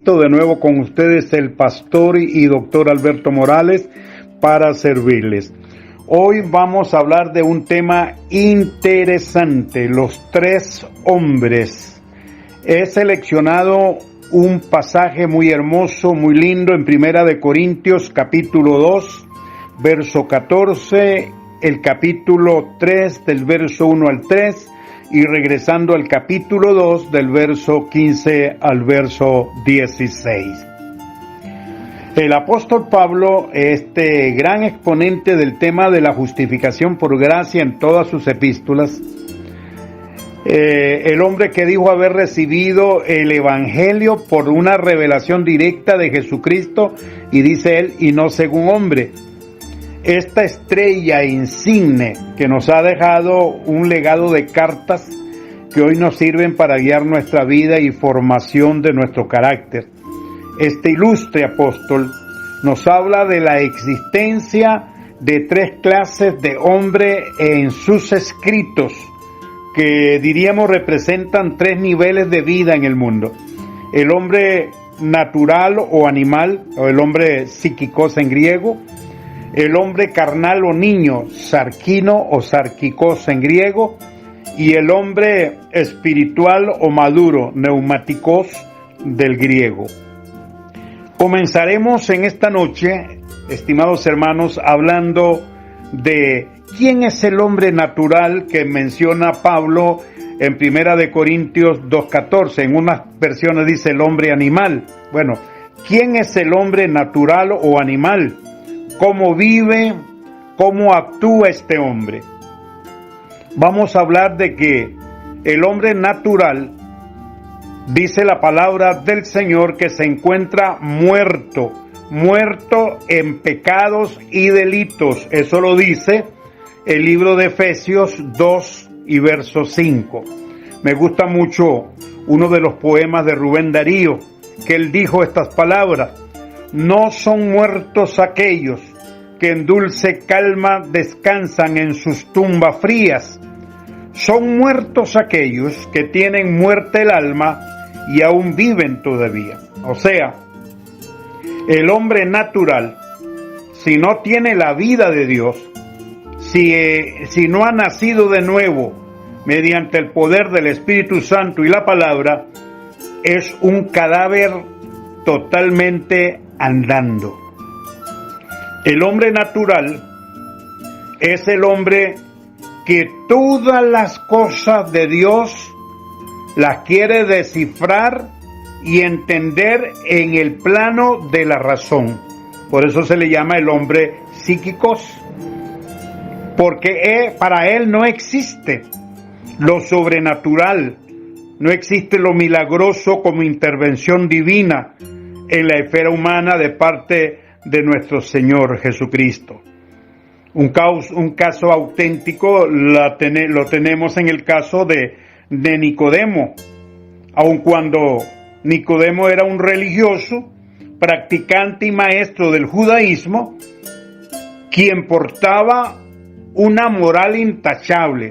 De nuevo con ustedes el pastor y doctor Alberto Morales para servirles. Hoy vamos a hablar de un tema interesante, los tres hombres. He seleccionado un pasaje muy hermoso, muy lindo en Primera de Corintios capítulo 2, verso 14, el capítulo 3 del verso 1 al 3 y regresando al capítulo 2 del verso 15 al verso 16. El apóstol Pablo, este gran exponente del tema de la justificación por gracia en todas sus epístolas, el hombre que dijo haber recibido el evangelio por una revelación directa de Jesucristo, y dice él, y no según hombre. Esta estrella insigne que nos ha dejado un legado de cartas que hoy nos sirven para guiar nuestra vida y formación de nuestro carácter. Este ilustre apóstol nos habla de la existencia de tres clases de hombre en sus escritos, que diríamos representan tres niveles de vida en el mundo. El hombre natural o animal, o el hombre psíquicos en griego, el hombre carnal o niño, sarquino o sarquicos en griego, y el hombre espiritual o maduro, neumáticos del griego. Comenzaremos en esta noche, estimados hermanos, hablando de quién es el hombre natural que menciona Pablo en Primera de Corintios 2:14. En unas versiones dice el hombre animal. Bueno, ¿quién es el hombre natural o animal? ¿Cómo vive? ¿Cómo actúa este hombre? Vamos a hablar de que el hombre natural, dice la palabra del Señor, que se encuentra muerto en pecados y delitos. Eso lo dice el libro de Efesios 2 y verso 5. Me gusta mucho uno de los poemas de Rubén Darío, que él dijo estas palabras: no son muertos aquellos que en dulce calma descansan en sus tumbas frías, son muertos aquellos que tienen muerte el alma y aún viven todavía. O sea, el hombre natural, si no tiene la vida de Dios, si no ha nacido de nuevo mediante el poder del Espíritu Santo y la palabra, es un cadáver totalmente andando. El hombre natural es el hombre que todas las cosas de Dios las quiere descifrar y entender en el plano de la razón. Por eso se le llama el hombre psíquicos, porque para él no existe lo sobrenatural, no existe lo milagroso como intervención divina en la esfera humana de parte de nuestro Señor Jesucristo. Un caso auténtico lo tenemos en el caso de Nicodemo. Aun cuando Nicodemo era un religioso, practicante y maestro del judaísmo, quien portaba una moral intachable,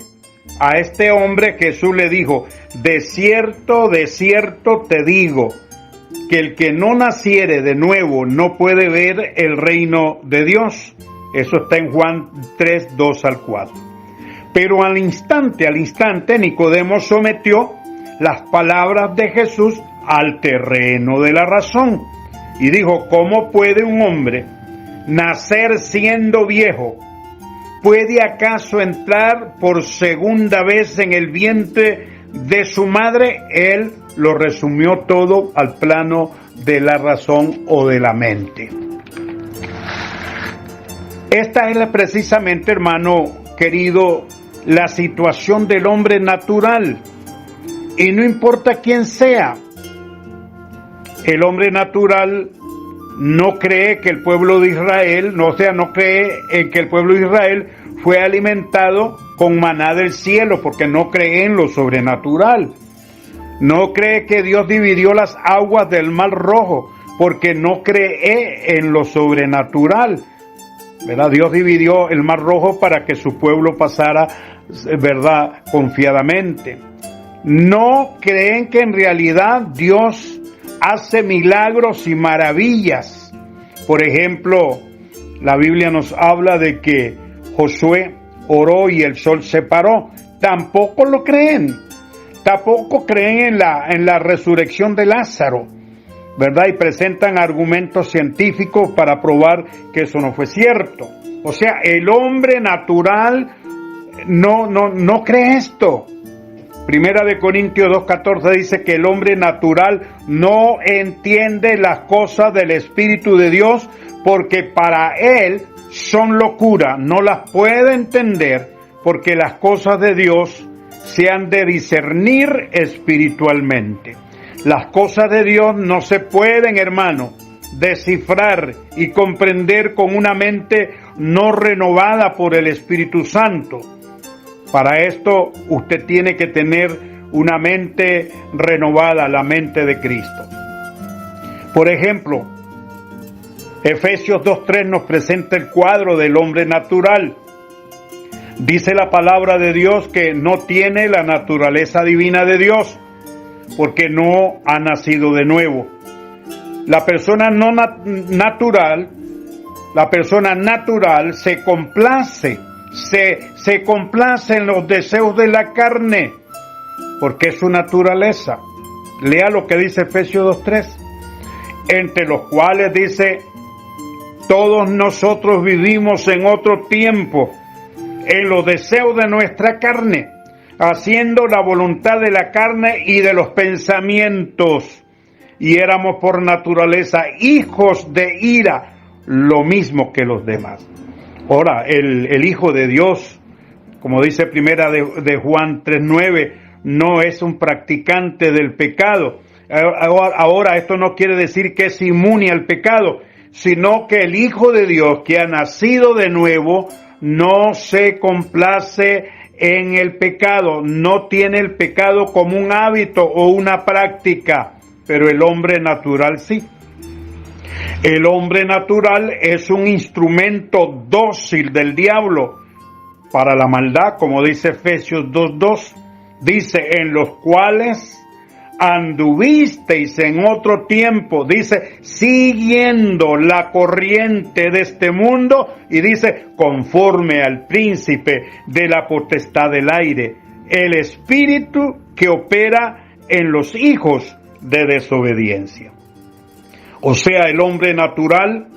a este hombre Jesús le dijo: de cierto te digo, que el que no naciere de nuevo no puede ver el reino de Dios. Eso está en Juan 3, 2 al 4. Pero al instante, Nicodemo sometió las palabras de Jesús al terreno de la razón y dijo: ¿cómo puede un hombre nacer siendo viejo? ¿Puede acaso entrar por segunda vez en el vientre de su madre? Él lo resumió todo al plano de la razón o de la mente. Esta es precisamente, hermano querido, la situación del hombre natural. Y no importa quién sea, el hombre natural no cree que el pueblo de Israel, no cree en que el pueblo de Israel fue alimentado con maná del cielo, porque no cree en lo sobrenatural. No cree que Dios dividió las aguas del Mar Rojo, porque no cree en lo sobrenatural. ¿Verdad? Dios dividió el Mar Rojo para que su pueblo pasara, ¿verdad?, confiadamente. No creen que en realidad Dios hace milagros y maravillas. Por ejemplo, la Biblia nos habla de que Josué oró y el sol se paró. Tampoco lo creen. Tampoco creen en la resurrección de Lázaro, ¿verdad? Y presentan argumentos científicos para probar que eso no fue cierto. O sea, el hombre natural no cree esto. Primera de Corintios 2:14 dice que el hombre natural no entiende las cosas del Espíritu de Dios porque para él son locura, no las puede entender porque las cosas de Dios se han de discernir espiritualmente. Las cosas de Dios no se pueden, hermano, descifrar y comprender con una mente no renovada por el Espíritu Santo. Para esto usted tiene que tener una mente renovada, la mente de Cristo. Por ejemplo, Efesios 2:3 nos presenta el cuadro del hombre natural. Dice la palabra de Dios que no tiene la naturaleza divina de Dios, porque no ha nacido de nuevo. La persona natural se complace en los deseos de la carne, porque es su naturaleza. Lea lo que dice Efesios 2:3, entre los cuales dice, todos nosotros vivimos en otro tiempo, en los deseos de nuestra carne, haciendo la voluntad de la carne y de los pensamientos, y éramos por naturaleza hijos de ira, lo mismo que los demás. Ahora, el Hijo de Dios, como dice primera de Juan 3:9, no es un practicante del pecado. Ahora, esto no quiere decir que es inmune al pecado, sino que el Hijo de Dios que ha nacido de nuevo no se complace en el pecado, no tiene el pecado como un hábito o una práctica, pero el hombre natural sí. El hombre natural es un instrumento dócil del diablo para la maldad, como dice Efesios 2:2. Dice, en los cuales anduvisteis en otro tiempo, dice, siguiendo la corriente de este mundo, y dice, conforme al príncipe de la potestad del aire, el espíritu que opera en los hijos de desobediencia. O sea, el hombre natural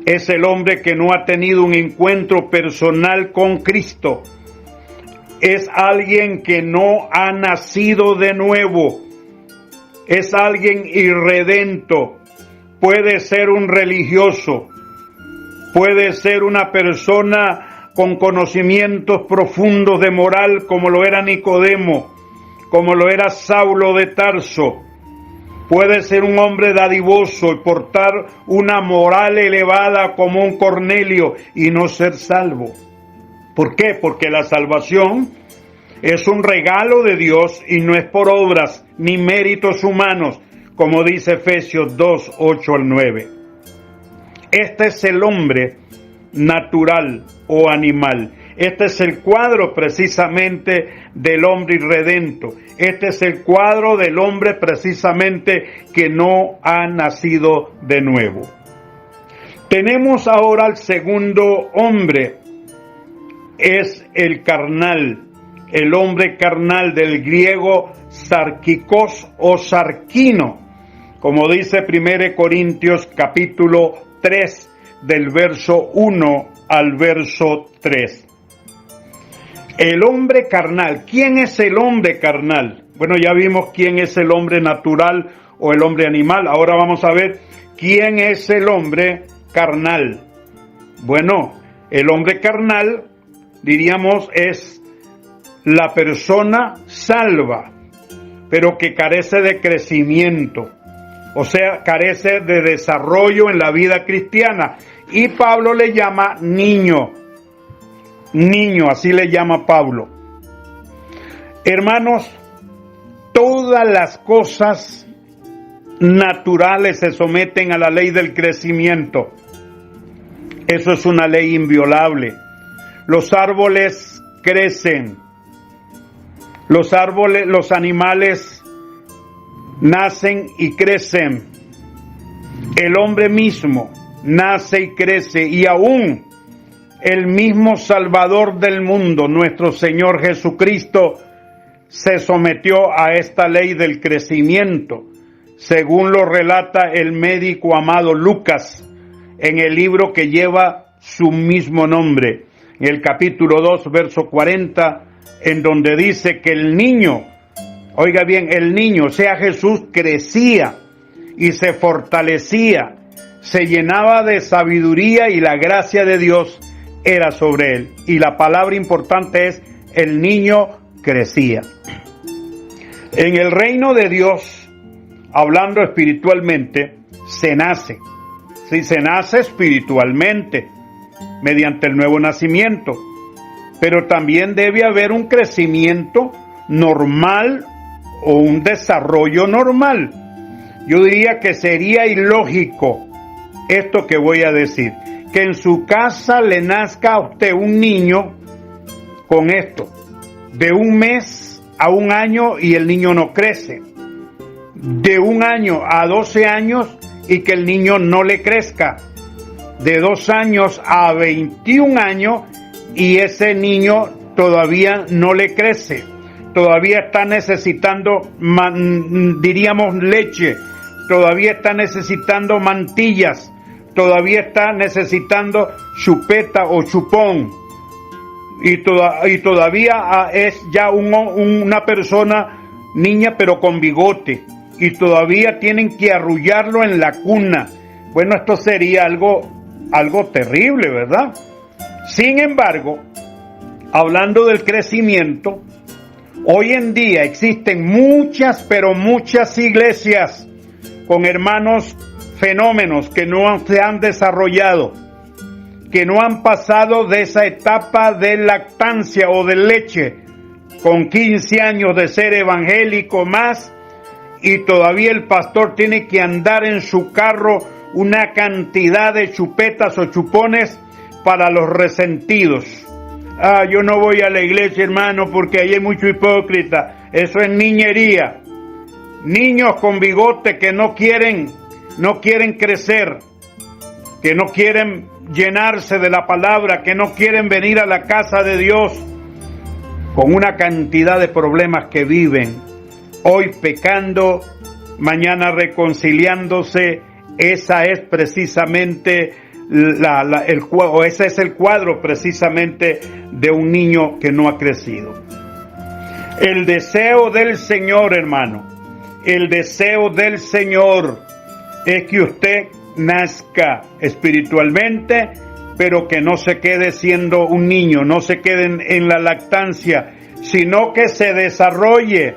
es el hombre que no ha tenido un encuentro personal con Cristo. Es alguien que no ha nacido de nuevo. Es alguien irredento. Puede ser un religioso. Puede ser una persona con conocimientos profundos de moral, como lo era Nicodemo, como lo era Saulo de Tarso. Puede ser un hombre dadivoso y portar una moral elevada como un Cornelio y no ser salvo. ¿Por qué? Porque la salvación es un regalo de Dios y no es por obras ni méritos humanos, como dice Efesios 2:8-9. Este es el hombre natural o animal. Este es el cuadro precisamente del hombre irredento. Este es el cuadro del hombre precisamente que no ha nacido de nuevo. Tenemos ahora al segundo hombre. Es el carnal, el hombre carnal, del griego sarkikos o sarquino, como dice 1 Corintios capítulo 3, del verso 1 al verso 3. El hombre carnal. ¿Quién es el hombre carnal? Bueno, ya vimos quién es el hombre natural o el hombre animal. Ahora vamos a ver quién es el hombre carnal. Bueno, el hombre carnal, diríamos, es la persona salva, pero que carece de crecimiento, o sea, carece de desarrollo en la vida cristiana. Y Pablo le llama niño, así le llama Pablo. Hermanos, todas las cosas naturales se someten a la ley del crecimiento. Eso es una ley inviolable. Los árboles crecen. Los animales nacen y crecen. El hombre mismo nace y crece, y aún el mismo Salvador del mundo, nuestro Señor Jesucristo, se sometió a esta ley del crecimiento, según lo relata el médico amado Lucas en el libro que lleva su mismo nombre, en el capítulo 2, verso 40, en donde dice que el niño, oiga bien, el niño, o sea Jesús, crecía y se fortalecía, se llenaba de sabiduría y la gracia de Dios era sobre él. Y la palabra importante es, el niño crecía. En el reino de Dios, hablando espiritualmente, se nace. Sí, se nace espiritualmente, mediante el nuevo nacimiento. Pero también debe haber un crecimiento normal o un desarrollo normal. Yo diría que sería ilógico esto que voy a decir, que en su casa le nazca a usted un niño con esto, de 1 mes a 1 año y el niño no crece, de 1 año a 12 años y que el niño no le crezca, de 2 años a 21 años y ese niño todavía no le crece, todavía está necesitando, diríamos, leche, todavía está necesitando mantillas, todavía está necesitando chupeta o chupón, y todavía es ya una persona niña pero con bigote, y todavía tienen que arrullarlo en la cuna. Bueno, esto sería algo terrible, ¿verdad? Sin embargo, hablando del crecimiento, hoy en día existen muchas, pero muchas iglesias con hermanos fenómenos que no se han desarrollado, que no han pasado de esa etapa de lactancia o de leche, con 15 años de ser evangélico más, y todavía el pastor tiene que andar en su carro una cantidad de chupetas o chupones para los resentidos. Yo no voy a la iglesia, hermano, porque ahí hay mucho hipócrita. Eso es niñería. Niños con bigote que no quieren crecer, que no quieren llenarse de la palabra, que no quieren venir a la casa de Dios, con una cantidad de problemas que viven, hoy pecando, mañana reconciliándose. Esa es precisamente ese es el cuadro precisamente de un niño que no ha crecido. El deseo del Señor, hermano, el deseo del Señor es que usted nazca espiritualmente, pero que no se quede siendo un niño, no se quede en la lactancia, sino que se desarrolle,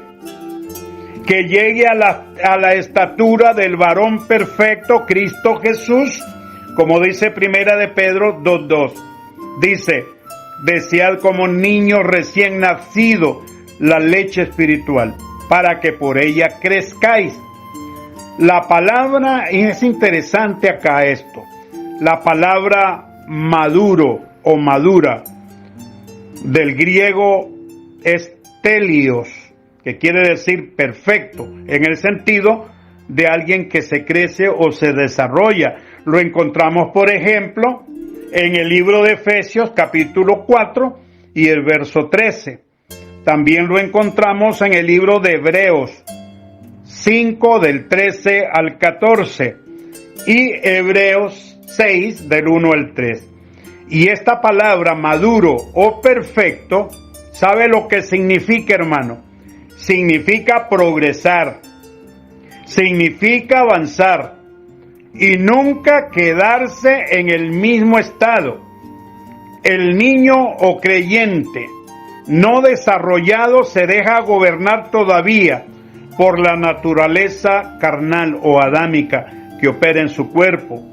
que llegue a la estatura del varón perfecto, Cristo Jesús, como dice Primera de Pedro 2:2. Dice, desead como niño recién nacido la leche espiritual, para que por ella crezcáis. La palabra, y es interesante acá esto, la palabra maduro o madura, del griego es telios, que quiere decir perfecto, en el sentido de alguien que se crece o se desarrolla. Lo encontramos, por ejemplo, en el libro de Efesios, capítulo 4 y el verso 13. También lo encontramos en el libro de Hebreos 5, del 13 al 14, y Hebreos 6, del 1 al 3. Y esta palabra maduro o perfecto, ¿sabe lo que significa, hermano? Significa progresar, significa avanzar y nunca quedarse en el mismo estado. El niño o creyente no desarrollado se deja gobernar todavía por la naturaleza carnal o adámica que opera en su cuerpo.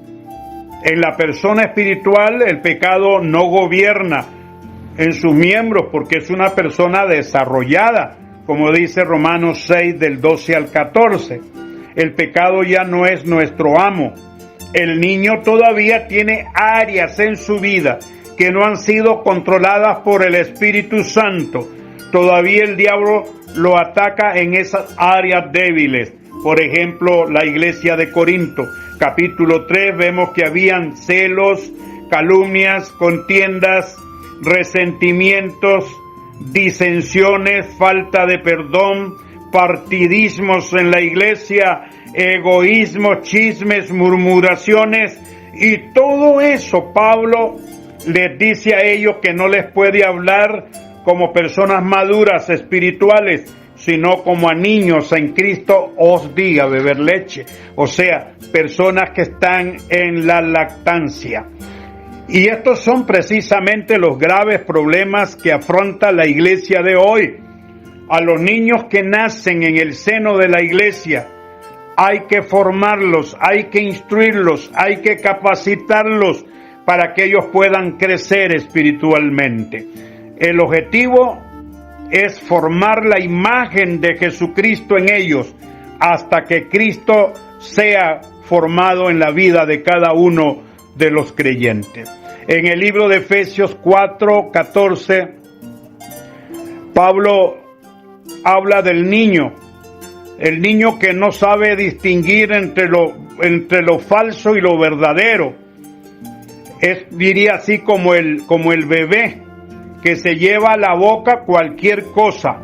En la persona espiritual el pecado no gobierna en sus miembros porque es una persona desarrollada, como dice Romanos 6 del 12 al 14. El pecado ya no es nuestro amo. El niño todavía tiene áreas en su vida que no han sido controladas por el Espíritu Santo. Todavía el diablo lo ataca en esas áreas débiles. Por ejemplo, la iglesia de Corinto, capítulo 3, vemos que habían celos, calumnias, contiendas, resentimientos, disensiones, falta de perdón, partidismos en la iglesia, egoísmos, chismes, murmuraciones, y todo eso Pablo les dice a ellos que no les puede hablar como personas maduras espirituales, sino como a niños en Cristo os di a beber leche. O sea, personas que están en la lactancia. Y estos son precisamente los graves problemas que afronta la iglesia de hoy. A los niños que nacen en el seno de la iglesia, hay que formarlos, hay que instruirlos, hay que capacitarlos para que ellos puedan crecer espiritualmente. El objetivo es formar la imagen de Jesucristo en ellos hasta que Cristo sea formado en la vida de cada uno de los creyentes. En el libro de Efesios 4:14, Pablo habla del niño, el niño que no sabe distinguir entre lo falso y lo verdadero. Diría así como el bebé que se lleva a la boca cualquier cosa.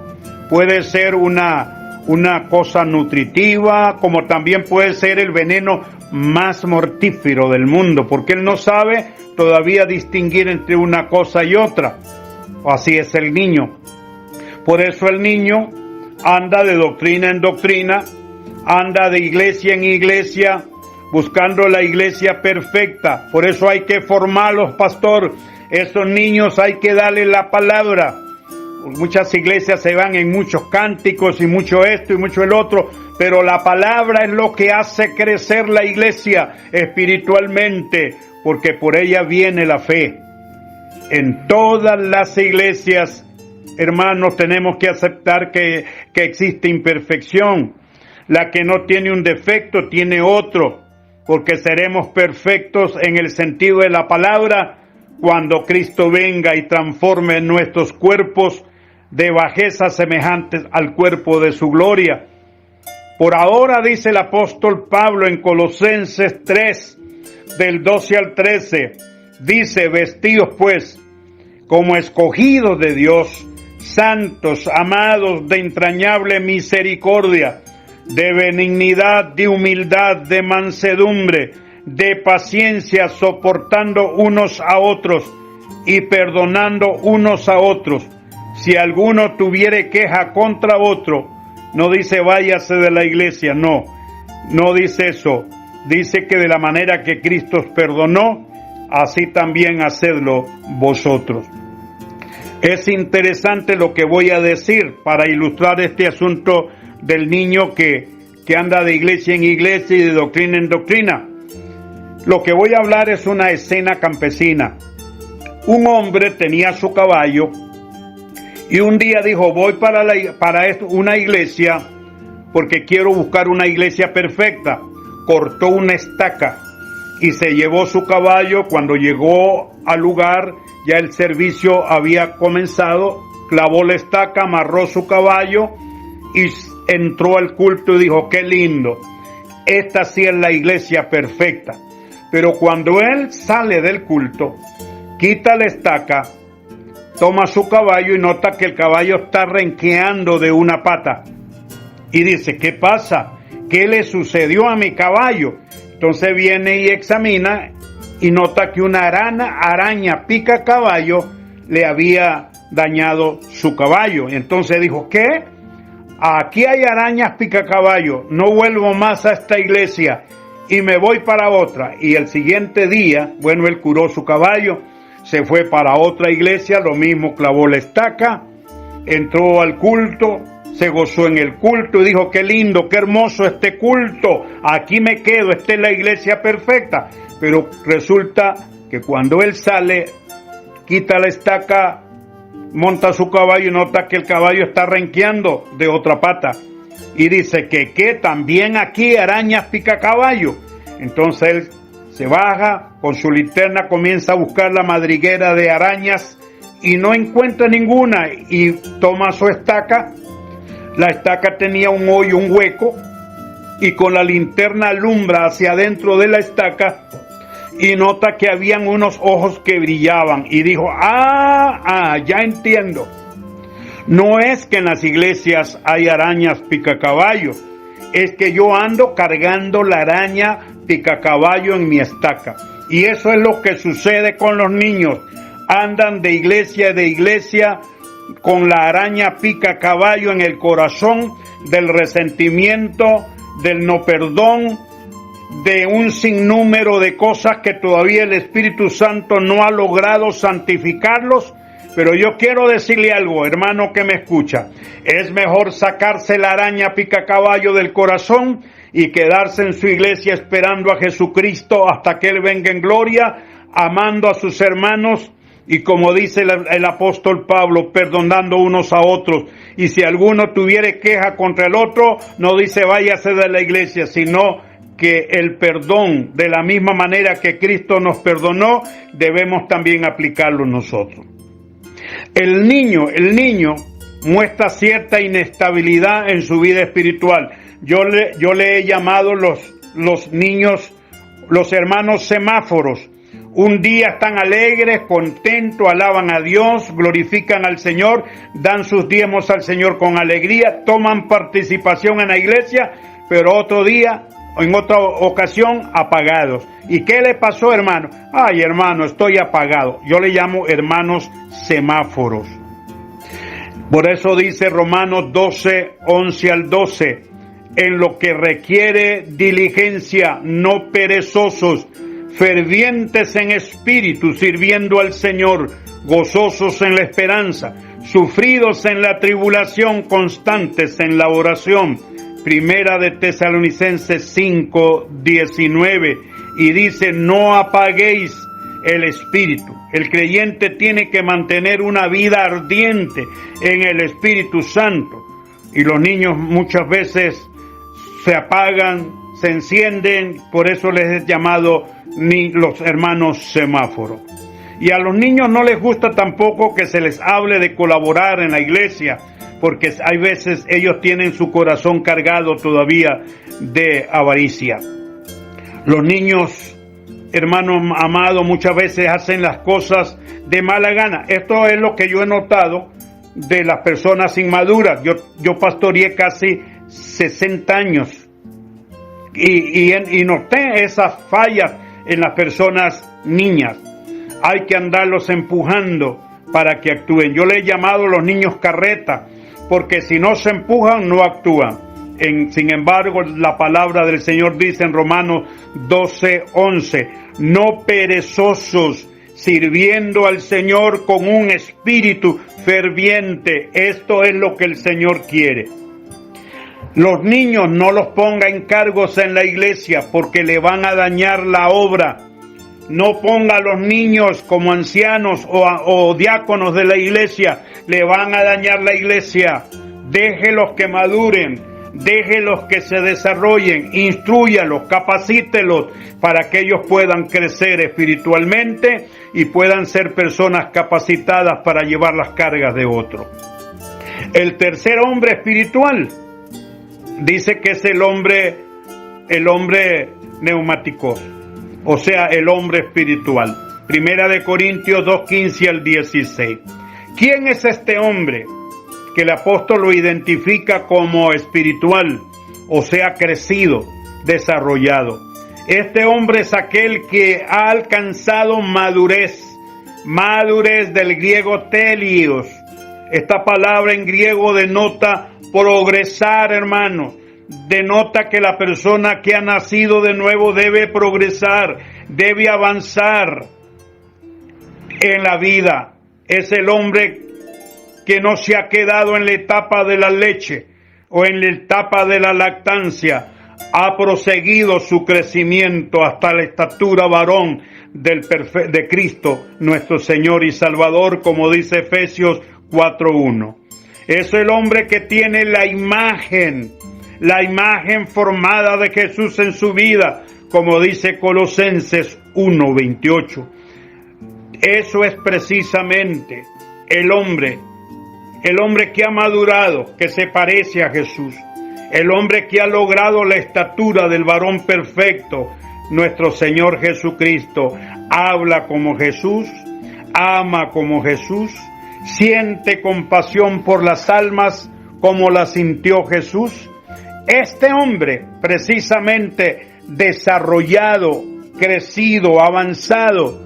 Puede ser una cosa nutritiva, como también puede ser el veneno más mortífero del mundo, porque él no sabe todavía distinguir entre una cosa y otra. Así es el niño. Por eso el niño anda de doctrina en doctrina, anda de iglesia en iglesia, buscando la iglesia perfecta. Por eso hay que formarlos, pastor. Esos niños hay que darles la palabra. Muchas iglesias se van en muchos cánticos y mucho esto y mucho el otro, pero la palabra es lo que hace crecer la iglesia espiritualmente, porque por ella viene la fe. En todas las iglesias, hermanos, tenemos que aceptar que existe imperfección. La que no tiene un defecto tiene otro, porque seremos perfectos en el sentido de la palabra cuando Cristo venga y transforme nuestros cuerpos de bajeza semejantes al cuerpo de su gloria. Por ahora, dice el apóstol Pablo en Colosenses 3, del 12 al 13, dice: vestidos pues como escogidos de Dios, santos, amados, de entrañable misericordia, de benignidad, de humildad, de mansedumbre, de paciencia, soportando unos a otros y perdonando unos a otros. Si alguno tuviere queja contra otro, no dice váyase de la iglesia, no dice eso. Dice que de la manera que Cristo os perdonó, así también hacedlo vosotros. Es interesante lo que voy a decir para ilustrar este asunto del niño que anda de iglesia en iglesia y de doctrina en doctrina. Lo que voy a hablar es una escena campesina. Un hombre tenía su caballo y un día dijo: voy para una iglesia porque quiero buscar una iglesia perfecta. Cortó una estaca y se llevó su caballo. Cuando llegó al lugar, ya el servicio había comenzado. Clavó la estaca, amarró su caballo y entró al culto y dijo: qué lindo, esta sí es la iglesia perfecta. Pero cuando él sale del culto, quita la estaca, toma su caballo y nota que el caballo está renqueando de una pata. Y dice: ¿qué pasa? ¿Qué le sucedió a mi caballo? Entonces viene y examina y nota que una araña pica caballo le había dañado su caballo. Entonces dijo: ¿qué? Aquí hay arañas pica caballo, no vuelvo más a esta iglesia y me voy para otra. Y el siguiente día, bueno, él curó su caballo, se fue para otra iglesia, lo mismo, clavó la estaca, entró al culto, se gozó en el culto y dijo: qué lindo, qué hermoso este culto, aquí me quedo, esta es la iglesia perfecta. Pero resulta que cuando él sale, quita la estaca, monta su caballo y nota que el caballo está renqueando de otra pata. Y dice que también aquí arañas pica caballo. Entonces él se baja con su linterna, comienza a buscar la madriguera de arañas y no encuentra ninguna, y toma su estaca. La estaca tenía un hoyo, un hueco, y con la linterna alumbra hacia adentro de la estaca y nota que habían unos ojos que brillaban y dijo, ya entiendo. No es que en las iglesias hay arañas picacaballo, es que yo ando cargando la araña picacaballo en mi estaca. Y eso es lo que sucede con los niños. Andan de iglesia con la araña picacaballo en el corazón, del resentimiento, del no perdón, de un sinnúmero de cosas que todavía el Espíritu Santo no ha logrado santificarlos. Pero yo quiero decirle algo, hermano que me escucha. Es mejor sacarse la araña picacaballo del corazón y quedarse en su iglesia esperando a Jesucristo hasta que Él venga en gloria, amando a sus hermanos y, como dice el apóstol Pablo, perdonando unos a otros. Y si alguno tuviere queja contra el otro, no dice váyase de la iglesia, sino que el perdón, de la misma manera que Cristo nos perdonó, debemos también aplicarlo nosotros. El niño muestra cierta inestabilidad en su vida espiritual. Yo le he llamado los niños, los hermanos semáforos. Un día están alegres, contentos, alaban a Dios, glorifican al Señor, dan sus diezmos al Señor con alegría, toman participación en la iglesia, pero otro día, en otra ocasión, apagados. ¿Y qué le pasó, hermano? Ay, hermano, estoy apagado. Yo le llamo hermanos semáforos. Por eso dice Romanos 12, 11 al 12, en lo que requiere diligencia, no perezosos, fervientes en espíritu, sirviendo al Señor, gozosos en la esperanza, sufridos en la tribulación, constantes en la oración. Primera de Tesalonicenses 5, 19, y dice, no apaguéis el espíritu. El creyente tiene que mantener una vida ardiente en el Espíritu Santo. Y los niños muchas veces se apagan, se encienden, por eso les he llamado los hermanos semáforos. Y a los niños no les gusta tampoco que se les hable de colaborar en la iglesia, porque hay veces ellos tienen su corazón cargado todavía de avaricia. Los niños, hermanos amados, muchas veces hacen las cosas de mala gana. Esto es lo que yo he notado de las personas inmaduras. Yo pastoreé casi 60 años y noté esas fallas en las personas niñas. Hay que andarlos empujando para que actúen. Yo le he llamado a los niños carreta, porque si no se empujan, no actúan. Sin embargo, la palabra del Señor dice en Romanos 12, 11, no perezosos, sirviendo al Señor con un espíritu ferviente. Esto es lo que el Señor quiere. Los niños no los ponga en cargos en la iglesia porque le van a dañar la obra. No ponga a los niños como ancianos o diáconos de la iglesia, le van a dañar la iglesia. Déjelos que maduren, déjelos que se desarrollen, instrúyalos, capacítelos para que ellos puedan crecer espiritualmente y puedan ser personas capacitadas para llevar las cargas de otros. El tercer hombre espiritual dice que es el hombre neumático, o sea, el hombre espiritual. Primera de Corintios 2, 15 al 16. ¿Quién es este hombre que el apóstol lo identifica como espiritual, o sea, crecido, desarrollado? Este hombre es aquel que ha alcanzado madurez del griego telios. Esta palabra en griego denota progresar, hermanos. Denota que la persona que ha nacido de nuevo debe progresar, debe avanzar en la vida. Es el hombre que no se ha quedado en la etapa de la leche o en la etapa de la lactancia. Ha proseguido su crecimiento hasta la estatura varón de Cristo, nuestro Señor y Salvador, como dice Efesios 4:1. Es el hombre que tiene la imagen formada de Jesús en su vida, como dice Colosenses 1:28. Eso es precisamente el hombre que ha madurado, que se parece a Jesús. el hombre que ha logrado la estatura del varón perfecto, nuestro Señor Jesucristo, habla como Jesús, ama como Jesús, siente compasión por las almas como la sintió Jesús. Este hombre, precisamente desarrollado, crecido, avanzado,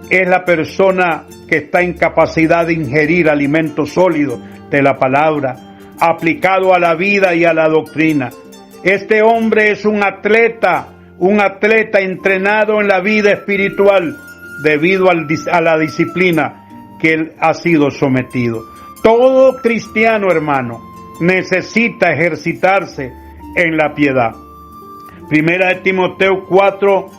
es la persona que está en capacidad de ingerir alimentos sólidos de la palabra, aplicado a la vida y a la doctrina. Este hombre es un atleta entrenado en la vida espiritual debido a la disciplina que él ha sido sometido. Todo cristiano, hermano, necesita ejercitarse en la piedad. Primera de Timoteo 4,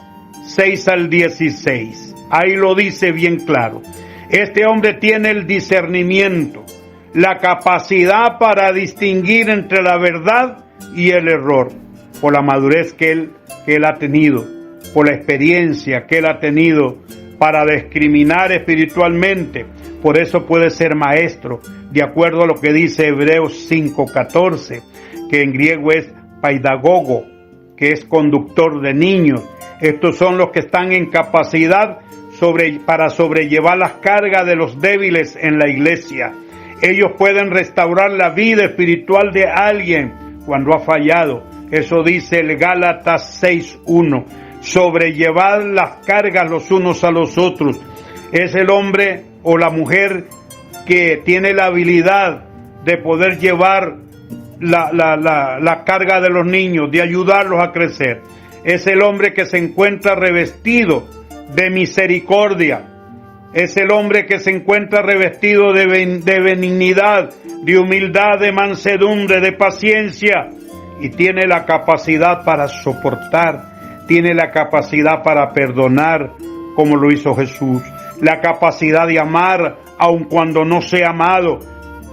6 al 16. Ahí lo dice bien claro. Este hombre tiene el discernimiento, la capacidad para distinguir entre la verdad y el error, por la madurez que él ha tenido, por la experiencia que él ha tenido para discriminar espiritualmente. Por eso puede ser maestro, de acuerdo a lo que dice Hebreos 5:14, que en griego es paidagogo, que es conductor de niños. Estos son los que están en capacidad para sobrellevar las cargas de los débiles en la iglesia. Ellos pueden restaurar la vida espiritual de alguien cuando ha fallado. Eso dice el Gálatas 6:1. Sobrellevar las cargas los unos a los otros. Es el hombre o la mujer que tiene la habilidad de poder llevar la carga de los niños, de ayudarlos a crecer. Es el hombre que se encuentra revestido de misericordia. Es el hombre que se encuentra revestido de benignidad, de humildad, de mansedumbre, de paciencia, y tiene la capacidad para soportar, tiene la capacidad para perdonar, como lo hizo Jesús, la capacidad de amar aun cuando no sea amado.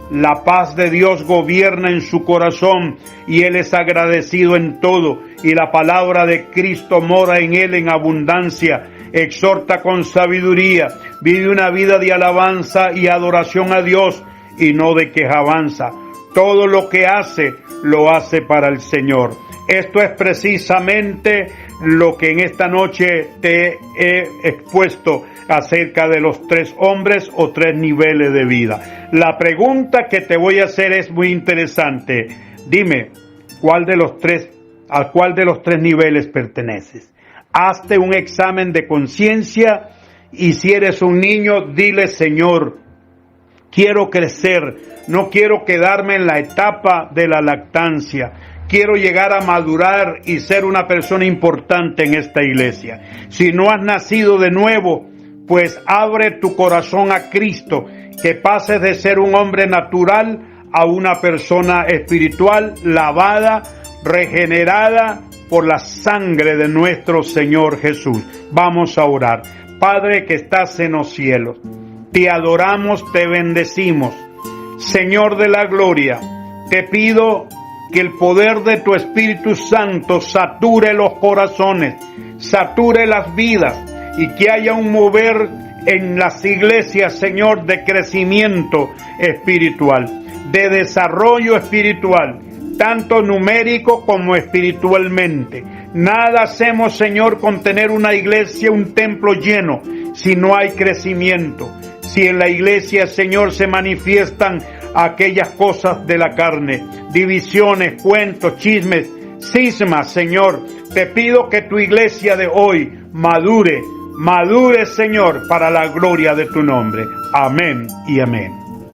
La paz de Dios gobierna en su corazón y él es agradecido en todo, y la palabra de Cristo mora en él en abundancia. Exhorta con sabiduría, vive una vida de alabanza y adoración a Dios y no de quejanza. Todo lo que hace, lo hace para el Señor. Esto es precisamente lo que en esta noche te he expuesto acerca de los 3 hombres o 3 niveles de vida. La pregunta que te voy a hacer es muy interesante. Dime, ¿a cuál de los tres niveles perteneces? Hazte un examen de conciencia y si eres un niño, dile: Señor, quiero crecer, no quiero quedarme en la etapa de la lactancia. Quiero llegar a madurar y ser una persona importante en esta iglesia. Si no has nacido de nuevo, pues abre tu corazón a Cristo, que pases de ser un hombre natural a una persona espiritual, lavada, regenerada por la sangre de nuestro Señor Jesús. Vamos a orar. Padre que estás en los cielos, te adoramos, te bendecimos. Señor de la gloria, te pido que el poder de tu Espíritu Santo sature los corazones, sature las vidas, y que haya un mover en las iglesias, Señor, de crecimiento espiritual, de desarrollo espiritual, tanto numérico como espiritualmente. Nada hacemos, Señor, con tener una iglesia, un templo lleno, si no hay crecimiento. Si en la iglesia, Señor, se manifiestan aquellas cosas de la carne, divisiones, cuentos, chismes, cismas, Señor, te pido que tu iglesia de hoy madure, Señor, para la gloria de tu nombre. Amén y amén.